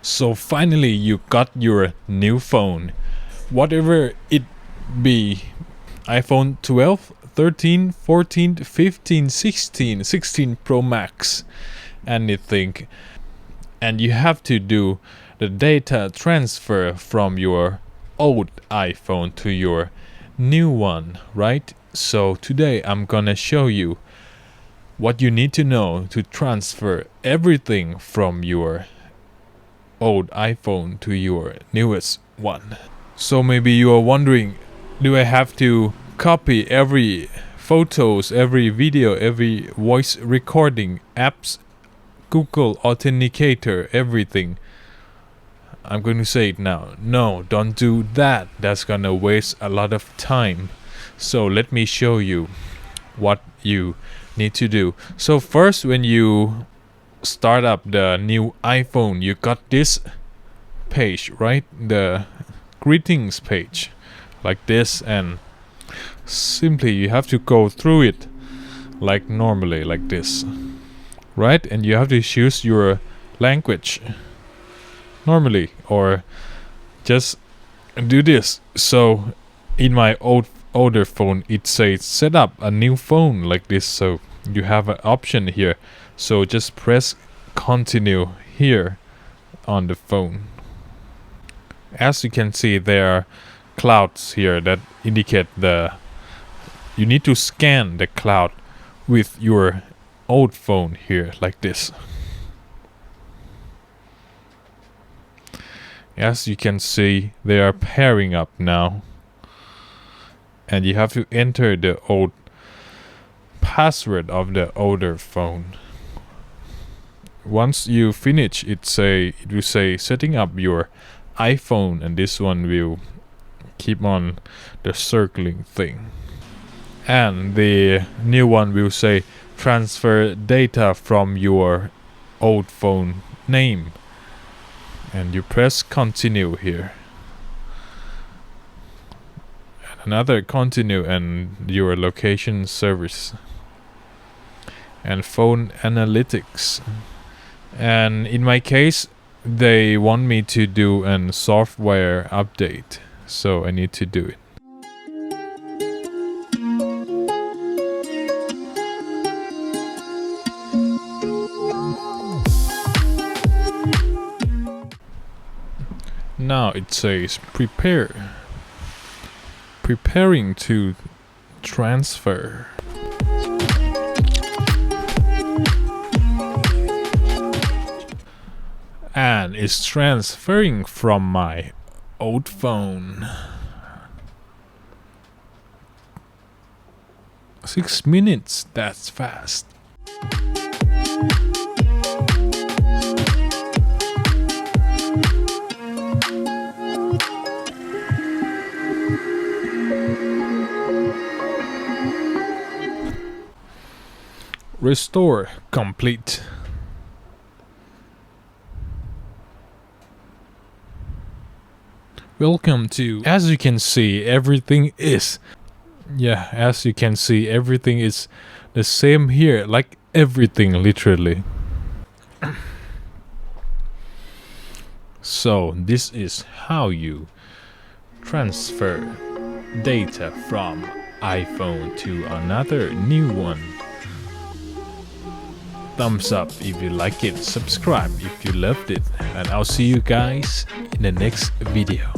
So finally you got your new phone, whatever it be, iPhone 12, 13, 14, 15, 16, 16 Pro Max, anything. And you have to do the data transfer from your old iPhone to your new one, right? So today I'm gonna show you what you need to know to transfer everything from your old iPhone to your newest one. So maybe you are wondering, do I have to copy every photos, every video, every voice recording, apps, Google Authenticator, everything? I'm going to say it now. No, don't do that. That's gonna waste a lot of time. So let me show you what you need to do. So first, when you start up the new iPhone, you got this page, right? The greetings page like this, and simply you have to go through it like normally, like this, right? And you have to choose your language normally, or just do this. So in my older phone it says set up a new phone like this, so you have an option here. So just press continue here on the phone. As you can see, there are clouds here that indicate you need to scan the cloud with your old phone here like this. As you can see, they are pairing up now, and you have to enter the old password of the older phone. Once you finish, it will say setting up your iPhone, and this one will keep on the circling thing, and the new one will say transfer data from your old phone name, and you press continue here, and another continue, and your location service and phone analytics. And in my case, they want me to do a software update, so I need to do it. Now it says preparing to transfer. And it's transferring from my old phone. 6 minutes, that's fast. Restore complete. Welcome to, as you can see, everything is the same here, like everything literally. So this is how you transfer data from iPhone to another new one. Thumbs up if you like it, subscribe if you loved it, and I'll see you guys in the next video.